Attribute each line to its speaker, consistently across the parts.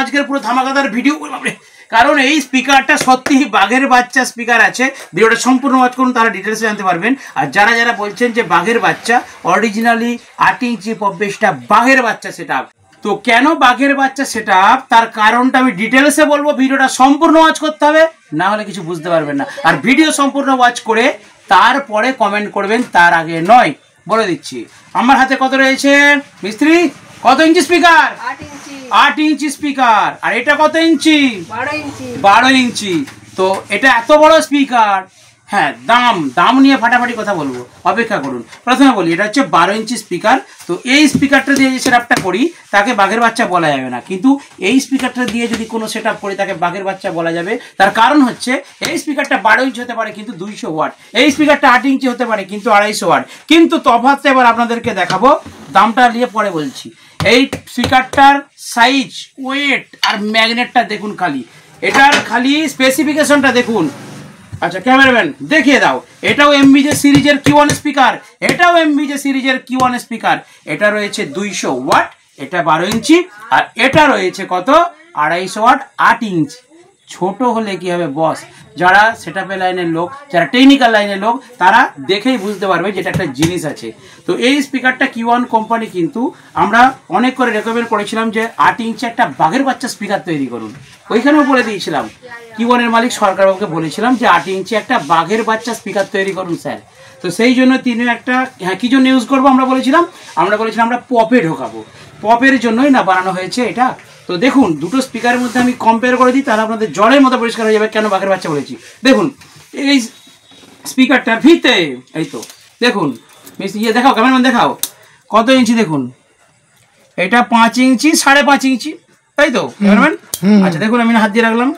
Speaker 1: আজকের পুরো ধামাকাদার ভিডিও, কারণ এই স্পিকারটা সত্যি বাঘের বাচ্চা স্পিকার আছে। ভিডিওটা সম্পূর্ণ ওয়াচ করুন, তারা ডিটেলসে জানতে পারবেন। আর যারা যারা বলছেন যে বাঘের বাচ্চা, অরিজিনালি 8 ইঞ্চি পপবেসটা বাঘের বাচ্চা সেটআপ। তো কেন বাঘের বাচ্চা সেটআপ, তার কারণটা আমি ডিটেলসে বলবো। ভিডিওটা সম্পূর্ণ ওয়াচ করতে হবে, না হলে কিছু বুঝতে পারবেন না। আর ভিডিও সম্পূর্ণ ওয়াচ করে তারপরে কমেন্ট করবেন, তার আগে নয়। বলে দিচ্ছি আমার হাতে কত রয়েছে মিস্ত্রি, কত ইঞ্চি স্পিকার? 8 inch speaker. আর এটা কত ইঞ্চি? 12 ইঞ্চি। তো এটা এত বড় স্পিকার, হ্যাঁ দাম নিয়ে ফাটাফাটি কথা বলবো, অপেক্ষা করুন। প্রথমে বলি, এটা হচ্ছে 12 ইঞ্চি স্পিকার। তো এই স্পিকারটা দিয়ে যে সেটআপটা করি তাকে বাঘের বাচ্চা বলা যাবে না, কিন্তু এই স্পিকারটা দিয়ে যদি কোনো সেটআপ করি তাকে বাঘের বাচ্চা বলা যাবে। তার কারণ হচ্ছে এই স্পিকারটা 12 ইঞ্চি হতে পারে কিন্তু 200 ওয়াট, এই স্পিকারটা 8 ইঞ্চি হতে পারে কিন্তু 250 ওয়াট। কিন্তু তফাৎটা এবার আপনাদেরকে দেখাবো, দামটা নিয়ে পরে বলছি। এই স্পিকারটার সাইজ, ওয়েট আর ম্যাগনেটটা দেখুন, খালি এটার খালি স্পেসিফিকেশনটা দেখুন। আচ্ছা ক্যামেরাম্যান দেখিয়ে দাও। এটাও এমভিজে সিরিজের Q1 স্পিকার, এটাও এমভিজে সিরিজের Q1 স্পিকার। এটা রয়েছে 200 ওয়াট, এটা 12 ইঞ্চি, আর এটা রয়েছে কত? 250 ওয়াট, 8 ইঞ্চি। ছোট হলে কি হবে বস, যারা সেটআপের লাইনের লোক, যারা টেকনিক্যাল লাইনের লোক, তারা দেখেই বুঝতে পারবে যেটা একটা জিনিস আছে। তো এই স্পিকারটা Q1 কোম্পানি, কিন্তু আমরা অনেক করে রেকমেন্ড করেছিলাম যে 8 ইঞ্চি একটা বাঘের বাচ্চা স্পিকার তৈরি করুন। ওইখানেও বলে দিয়েছিলাম, Q1 এর মালিক সরকারবাবুকে বলেছিলাম যে 8 ইঞ্চি একটা বাঘের বাচ্চা স্পিকার তৈরি করুন স্যার। তো সেই জন্য তিনি একটা, হ্যাঁ কি জন্য ইউজ করবো আমরা বলেছিলাম আমরা পপে ঢোকাবো। পপের জন্যই না বানানো হয়েছে এটা। তো দেখুন, দুটো স্পিকারের মধ্যে আমি কম্পেয়ার করে দিই, তাহলে আপনাদের জলের মতো পরিষ্কার হয়ে যাবে কেন বাঘের বাচ্চা বলেছি। দেখুন এই স্পিকারটার ফিতে, এই তো দেখুন, দেখাও ক্যামেরাম্যান দেখাও কত ইঞ্চি দেখুন। এটা 5 ইঞ্চি, 5.5 ইঞ্চি, তাই তো ক্যামেরাম্যান? আচ্ছা দেখুন, আমি হাত দিয়ে রাখলাম,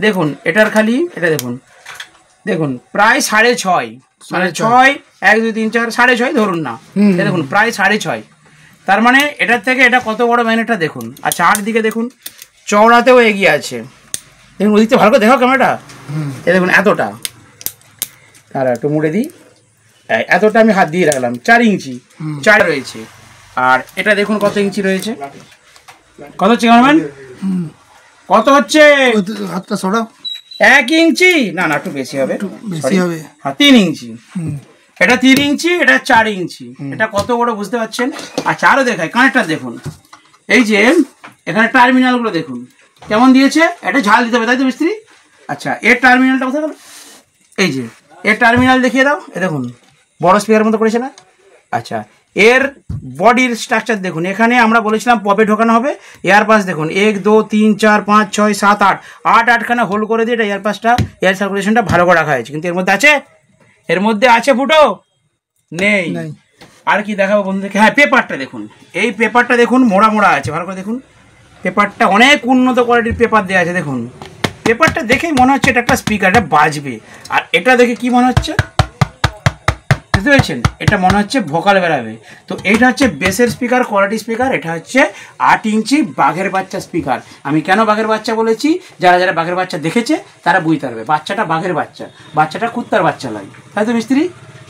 Speaker 1: দেখুন এটার খালি এটা দেখুন প্রায় 6.5, 1 2 3 4 6.5 ধরুন না, দেখুন প্রায় 6.5। তার মানে এটার থেকে এটা কত বড় ম্যাগনেটটা দেখুন। আচ্ছা আর দিকে দেখুন, চওড়াতেও এগিয়ে আছে। দেখুন ওদিকতে ভালো করে দেখাও ক্যামেরাটা, এ দেখুন এতটা, আর একটু মুড়ে দিই, এতটা আমি হাত দিয়ে রাখলাম, 4 ইঞ্চি 4 রয়েছে। আর এটা দেখুন কত ইঞ্চি রয়েছে, কত হচ্ছে ক্যামেরাম্যান? কত হচ্ছে? হাতটা সরাও। 1 ইঞ্চি, না একটু বেশি হবে, হ্যাঁ 3 ইঞ্চি। এটা 3 ইঞ্চি, এটা 4 ইঞ্চি। এটা কত বড় বুঝতে পারছেন? আচ্ছা আরো দেখায়, কানেক্টর দেখুন, এই যে এখানে টার্মিনালগুলো দেখুন কেমন দিয়েছে। এটা ঝাল দিতে হবে তাই তো মিস্ত্রি? আচ্ছা এর টার্মিনালটা কোথায় গেল? এই যে এর টার্মিনাল দেখিয়ে দাও, এ দেখুন বড় স্পিকারের মতো করেছে না? আচ্ছা এর বডির স্ট্রাকচার দেখুন, এখানে আমরা বলেছিলাম পপে ঢোকানো হবে। এয়ার পাস দেখুন 1 2 3 4 5 6 7 8 8খানা হোল্ড করে দিয়ে এটা এয়ার পাসটা, এয়ার সার্কুলেশনটা ভালো করে রাখা হয়েছে। কিন্তু এর মধ্যে আছে ফুটো নেই। আর কি দেখাবো বন্ধুদেরকে? হ্যাঁ পেপারটা দেখুন, এই পেপারটা দেখুন মোড়া আছে, ভালো করে দেখুন। পেপারটা অনেক উন্নত কোয়ালিটির পেপার দেওয়া আছে। দেখুন পেপারটা দেখেই মনে হচ্ছে এটা একটা স্পিকার, এটা বাজবে। আর এটা দেখে কি মনে হচ্ছে বুঝতে পেরেছেন? এটা মনে হচ্ছে ভোকাল বেরাবে। তো এইটা হচ্ছে বেসের স্পিকার, কোয়ালিটি স্পিকার। এটা হচ্ছে 8 ইঞ্চি বাঘের বাচ্চা স্পিকার। আমি কেন বাঘের বাচ্চা বলেছি, যারা যারা বাঘের বাচ্চা দেখেছে তারা বুঝতে পারবে। বাচ্চাটা বাঘের বাচ্চা, বাচ্চাটা কুত্তার বাচ্চা লাগে, তাই তো মিস্ত্রি?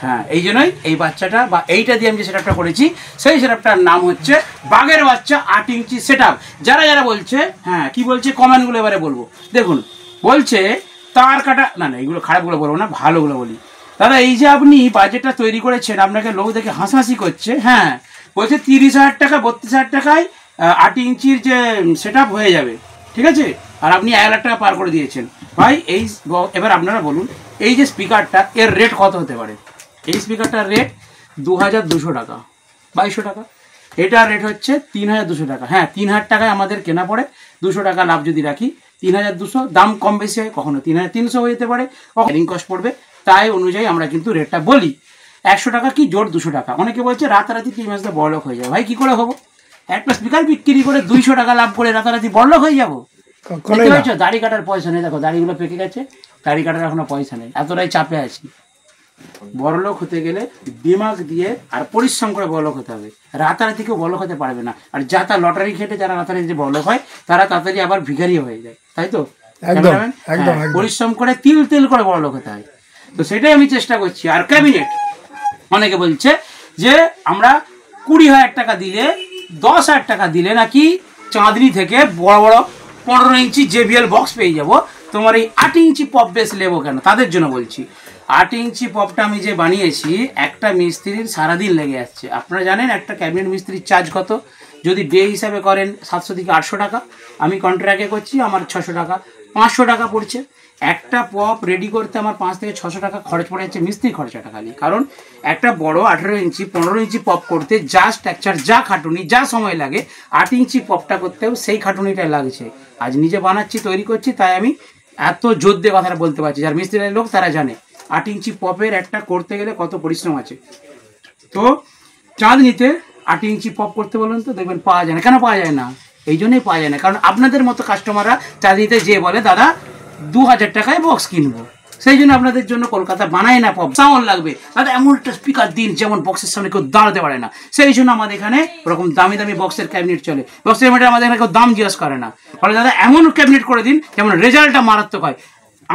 Speaker 1: হ্যাঁ এই জন্যই এই বাচ্চাটা বা এইটা দিয়ে আমি যে সেটআপটা করেছি, সেই সেটআপটার নাম হচ্ছে বাঘের বাচ্চা 8 ইঞ্চি সেটআপ। যারা যারা বলছে, হ্যাঁ কি বলছে কমেন্টগুলো এবারে বলবো। দেখুন বলছে তার কাটা, না এগুলো খারাপগুলো বলবো না, ভালোগুলো বলি। দাদা এই যে আপনি বাজেটটা তৈরি করেছেন, আপনাকে লোক দেখে হাসাহাসি করছে। হ্যাঁ বলছে 30,000 টাকা 32,000 টাকায় 8 ইঞ্চির যে সেটআপ হয়ে যাবে, ঠিক আছে? আর আপনি 1 লাখ টাকা পার করে দিয়েছেন ভাই। এবার আপনারা বলুন, এই যে স্পিকারটা এর রেট কত হতে পারে? এই স্পিকারটার রেট 2,200 টাকা, 2,200 টাকা। এটার রেট হচ্ছে 3,200 টাকা। হ্যাঁ 3,000 টাকায় আমাদের কেনা পড়ে, 200 টাকা লাভ যদি রাখি 3,200। দাম কম বেশি হয়, কখনো 3,300 হয়ে যেতে পারে, কখনো কস্ট পড়বে, তাই অনুযায়ী আমরা কিন্তু রেটটা বলি। 100 টাকা কি জোর 200 টাকা। অনেকে বলছে রাতারাতি 3 মাস ধরে বড়লোক হয়ে যাবে। ভাই কি করে হবো? একটা স্পিকার বিক্রি করে 200 টাকা লাভ করে রাতারাতি বড়লোক হয়ে যাবো? দাড়ি কাটার পয়সা নেই, দেখো দাড়িগুলো পেকে গেছে, দাড়ি কাটার এখনো পয়সা নেই, এতটাই চাপে আছি। বড়লোক হতে গেলে দিমাগ দিয়ে আর পরিশ্রম করে বড়লোক হতে হবে, রাতারাতি কেউ বড়লোক হতে পারবে না। আর যারা লটারি খেটে যারা রাতারাতি বড়লোক হয় তারা তাড়াতাড়ি আবার ভিখারি হয়ে যায়, তাই তো? পরিশ্রম করে তিল করে বড়লোক হতে হয়। তো সেটাই আমি চেষ্টা করছি। আর ক্যাবিনেট, অনেকে বলছে যে আমরা 20,000 টাকা দিলে 10,000 টাকা দিলে নাকি চাঁদনি থেকে বড় বড় 15 ইঞ্চি JBL বক্স পেয়ে যাবো। তোমার এই 8 ইঞ্চি পপ বেস নেবো কেন, তাদের জন্য বলছি। 8 ইঞ্চি পপটা আমি যে বানিয়েছি, একটা মিস্ত্রির সারাদিন লেগে যাচ্ছে। আপনারা জানেন একটা ক্যাবিনেট মিস্ত্রির চার্জ কত, যদি ডে হিসাবে করেন 700 থেকে 800 টাকা, আমি কন্ট্রাক্টে করছি আমার 600 টাকা 500 টাকা পড়ছে। একটা পপ রেডি করতে আমার 5 থেকে 600 টাকা খরচ পড়ে যাচ্ছে, মিস্ত্রি খরচাটা খালি। কারণ একটা বড় 18 ইঞ্চি 15 ইঞ্চি পপ করতে যা স্ট্রাকচার, যা খাটুনি, যা সময় লাগে, 8 ইঞ্চি পপটা করতেও সেই খাটুনিটা লাগছে। আজ নিজে বানাচ্ছি, তৈরি করছি, তাই আমি এত জোর দিয়ে কথাটা বলতে পারছি। যার মিস্ত্রির লোক তারা জানে 8 ইঞ্চি পপের একটা করতে গেলে কত পরিশ্রম আছে। তো চাঁদনিতে 8 ইঞ্চি পপ করতে বলুন তো, দেখবেন পাওয়া যায় না। কেন পাওয়া যায় না? এই জন্যই পাওয়া যায় না, কারণ আপনাদের মতো কাস্টমাররা চাঁদনিতে যে বলে দাদা 2000 টাকায় বক্স কিনবো, সেই জন্য আপনাদের জন্য কলকাতা বানায় না পপ। সাউন্ড লাগবে দাদা, এমন একটা স্পিকার দিন যেমন বক্সের সামনে কেউ দাঁড়াতে পারে না। সেই জন্য আমাদের এখানে ওরকম দামি দামি বক্সের ক্যাবিনেট চলে। বক্সের ক্যাবিনেট আমাদের এখানে কেউ দাম জিজ্ঞেস করে না, বলে দাদা এমন ক্যাবিনেট করে দিন যেমন রেজাল্টটা মারাত্মক হয়।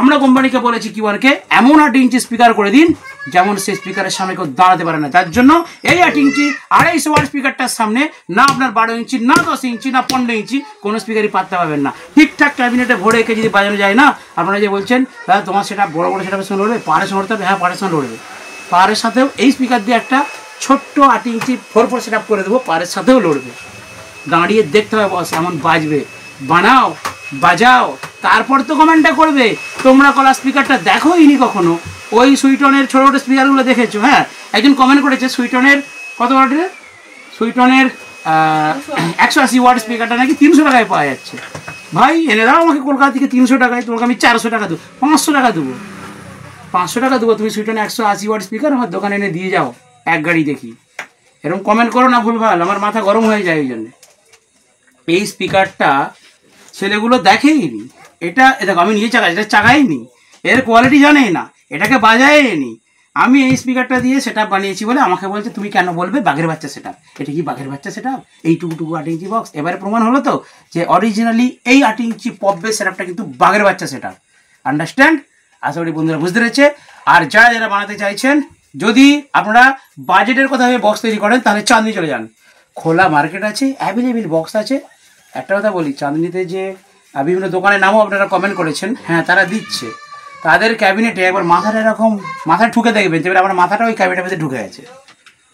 Speaker 1: আমরা কোম্পানিকে বলেছি কিওয়ানকে এমন 8 ইঞ্চি স্পিকার করে দিন যেমন সেই স্পিকারের সামনে কেউ দাঁড়াতে পারে না। তার জন্য এই 8 ইঞ্চি 250 ওয়াট স্পিকারটার সামনে না আপনার 12 ইঞ্চি, না 10 ইঞ্চি, না 15 ইঞ্চি কোনো স্পিকারই পাততে পারবেন না। ঠিকঠাক ক্যাবিনেটে ভরে রেখে যদি বাজানো যায় না, আপনারা যে বলছেন দাদা তোমার সেটা বড় বড় সেটা সঙ্গে লড়বে, পাহাড়ের সঙ্গে লড়তে হবে, হ্যাঁ পাহাড়ের সঙ্গে লড়বে। পাহাড়ের সাথেও এই স্পিকার দিয়ে একটা ছোট্ট 8 ইঞ্চি 4 সেট আপ করে দেবো, পাহাড়ের সাথেও লড়বে। দাঁড়িয়ে দেখতে হবে বস এমন বাজবে, বানাও বাজাও, তারপর তো কমেন্টটা করবে। তোমরা কলা স্পিকারটা দেখোইনি কখনো, ওই সুইটনের ছোটো ছোটো স্পিকারগুলো দেখেছো। হ্যাঁ, একজন কমেন্ট করেছে সুইটনের কত ওয়াটের, সুইটনের 180 ওয়াট স্পিকারটা নাকি 300 টাকায় পাওয়া যাচ্ছে। ভাই এনে দাও আমাকে কলকাতা থেকে 300 টাকায়, তোমাকে আমি 400 টাকা দেবো, 500 টাকা দেবো, 500 টাকা দেবো। তুমি সুইটনের 180 ওয়াট স্পিকার আমার দোকানে এনে দিয়ে যাও, এক গাড়ি দেখি। এরকম কমেন্ট করো না ভুলভাল, আমার মাথা গরম হয়ে যায় ওই জন্যে। এই স্পিকারটা ছেলেগুলো দেখেইনি, এটা দেখো আমি নিজে চালাই, এটা চাগাইনি, এর কোয়ালিটি জানেই না, এটাকে বাজায়নি। আমি এই স্পিকারটা দিয়ে সেট আপ বানিয়েছি বলে আমাকে বলছে তুমি কেন বলবে বাঘের বাচ্চা সেট আপ। এটা কি বাঘের বাচ্চা সেট আপ? এইটুকু 8 ইঞ্চি বক্স। এবারে প্রমাণ হলো তো যে অরিজিনালি এই 8 ইঞ্চি পপ বেস সেট আপটা কিন্তু বাঘের বাচ্চা সেট আপ। আন্ডারস্ট্যান্ড? আশা করি বন্ধুরা বুঝতে পেরেছে। আর যারা যারা বানাতে চাইছেন, যদি আপনারা বাজেটের কথা ভেবে বক্স তৈরি করেন, তাহলে চাঁদনি চলে যান, খোলা মার্কেট আছে, অ্যাভেলেবেল বক্স আছে। একটা কথা বলি, চাঁদনিতে যে বিভিন্ন দোকানের নামও আপনারা কমেন্ট করেছেন, হ্যাঁ তারা দিচ্ছে। তাদের ক্যাবিনেটে একবার মাথাটা এরকম মাথায় ঠুকে দেখবেন, যেবার আমার মাথাটা ওই ক্যাবিনেটের মধ্যে ঢুকে গেছে,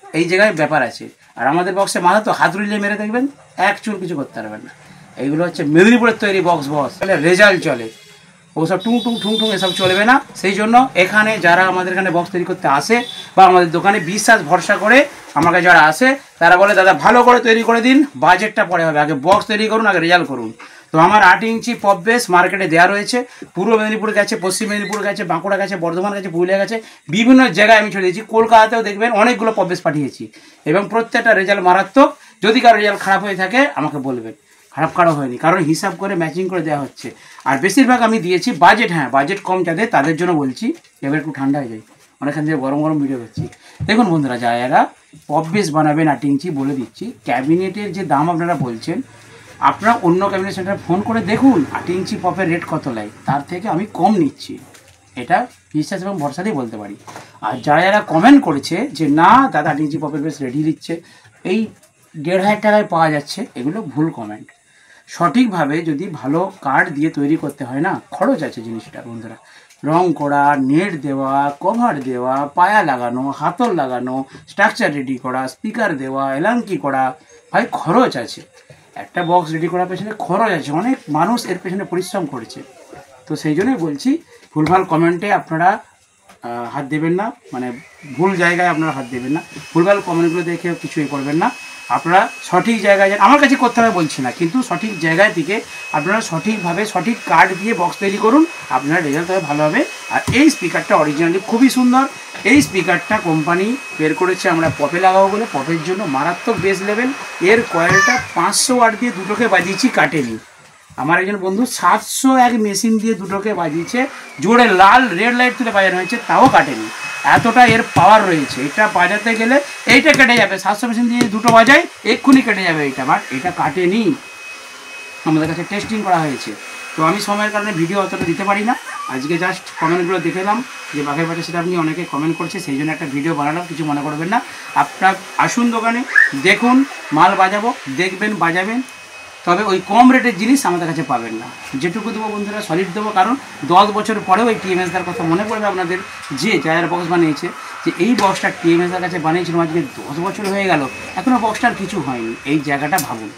Speaker 1: এই জায়গায় ব্যাপার আছে। আর আমাদের বক্সে মাথা তো হাতুড়ি মেরে দেখবেন, এক চুল কিছু করতে পারবেন না। এইগুলো হচ্ছে মেদিনীপুরের তৈরি বক্স, তাহলে রেজাল্ট চলে, ওসব টুং টুং ঠুং ঠুং এসব চলবে না। সেই জন্য এখানে যারা আমাদের এখানে বক্স তৈরি করতে আসে বা আমাদের দোকানে বিশ্বাস ভরসা করে আমাকে যারা আসে, তারা বলে দাদা ভালো করে তৈরি করে দিন, বাজেটটা পরে হবে, আগে বক্স তৈরি করুন, আগে রেজাল্ট করুন। তো আমার 8 ইঞ্চি পপ বেস মার্কেটে দেওয়া রয়েছে, পূর্ব মেদিনীপুর গেছে, পশ্চিম মেদিনীপুর গেছে, বাঁকুড়া গেছে, বর্ধমান গেছে, পুরুলিয়া গেছে, বিভিন্ন জায়গায় আমি ছড়িয়ে দিয়েছি। কলকাতাতেও দেখবেন অনেকগুলো পপ বেস পাঠিয়েছি, এবং প্রত্যেকটা রেজাল্ট মারাত্মক। যদি কারো রেজাল্ট খারাপ হয়ে থাকে আমাকে বলবেন, খারাপ কারো হয়নি, কারণ হিসাব করে ম্যাচিং করে দেওয়া হচ্ছে। আর বেশিরভাগ আমি দিয়েছি বাজেট, হ্যাঁ বাজেট কম যাদের, তাদের জন্য বলছি। এবার একটু ঠান্ডা হয়ে যায়, অনেকখান থেকে গরম গরম ভিডিও করছি। দেখুন বন্ধুরা, যারা পপ বেস বানাবেন 8 ইঞ্চি, বলে দিচ্ছি ক্যাবিনেটের যে দাম আপনারা বলছেন, আপনারা অন্য ক্যাবিনেট সেন্টারে ফোন করে দেখুন 8 ইঞ্চি পপের রেট কত লাগে, তার থেকে আমি কম নিচ্ছি, এটা বিশ্বাস এবং ভরসা দিয়ে বলতে পারি। আর যারা যারা কমেন্ট করেছে যে না দাদা 8 ইঞ্চি পপের বেস রেডি দিচ্ছে, এই 1,500 টাকায় পাওয়া যাচ্ছে, এগুলো ভুল কমেন্ট। সঠিকভাবে যদি ভালো কাঠ দিয়ে তৈরি করতে হয় না, খরচ আছে জিনিসটা বন্ধুরা। রং করা, নেট দেওয়া, কভার দেওয়া, পায়া লাগানো, হাতল লাগানো, স্ট্রাকচার রেডি করা, স্পিকার দেওয়া, এলাঙ্কি করা, ভাই খরচ আছে। একটা বক্স রেডি করার পেছনে খরচ আছে, অনেক মানুষ এর পেছনে পরিশ্রম করেছে। তো সেই জন্যই বলছি ভুলভাল কমেন্টে আপনারা হাত দেবেন না, মানে ভুল জায়গায় আপনারা হাত দেবেন না, ভুলভাল কমেন্টগুলো দেখে কিছুই করবেন না। আপনারা সঠিক জায়গায় যান, আমার কাছে করতে হবে বলছি না, কিন্তু সঠিক জায়গায় থেকে আপনারা সঠিকভাবে সঠিক কার্ড দিয়ে বক্স তৈরি করুন, আপনার রেজাল্ট হবে ভালো হবে। আর এই স্পিকারটা অরিজিনালি খুবই সুন্দর। এই স্পিকারটা কোম্পানি বের করেছে আমরা পপে লাগাবো বলে, পপের জন্য মারাত্মক বেস লেভেল। এর কয়েলটা 500 ওয়াট দিয়ে দুটোকে বাজিয়েছি, কাটেনি। আমার একজন বন্ধু 701 মেশিন দিয়ে দুটোকে বাজিয়েছে, জোরে লাল রেড লাইট তুলে বাজানো হয়েছে, তাও কাটেনি। এতটা এর পাওয়ার রয়েছে। এটা বাজাতে গেলে এইটা কেটে যাবে, 700 মেশিন দিয়ে দুটো বাজায় এক্ষুনি কেটে যাবে এইটা, বাট এটা কাটেনি, আমাদের কাছে টেস্টিং করা হয়েছে। তো আমি সময়ের কারণে ভিডিও অতটা দিতে পারি না, আজকে জাস্ট কমেন্টগুলো দেখলাম যে বাঘের বাচ্চা সেটা আপনি অনেকে কমেন্ট করছে, সেই জন্য একটা ভিডিও বানালাম, কিছু মনে করবেন না। আপনার আসুন দোকানে, দেখুন, মাল বাজাবো, দেখবেন, বাজাবেন, তবে ওই কম রেটের জিনিস আমাদের কাছে পাবেন না। যেটুকু দেবো বন্ধুরা সলিড দেবো, কারণ 10 বছর পরেও এই টিএমএসদার কথা মনে পড়বে আপনাদের, যে যারা বক্স বানিয়েছে, যে এই বক্সটা টিএমএসদার কাছে বানিয়েছিল আজকে 10 বছর হয়ে গেল, এখনও বক্সটার কিছু হয়নি। এই জায়গাটা ভাবুন।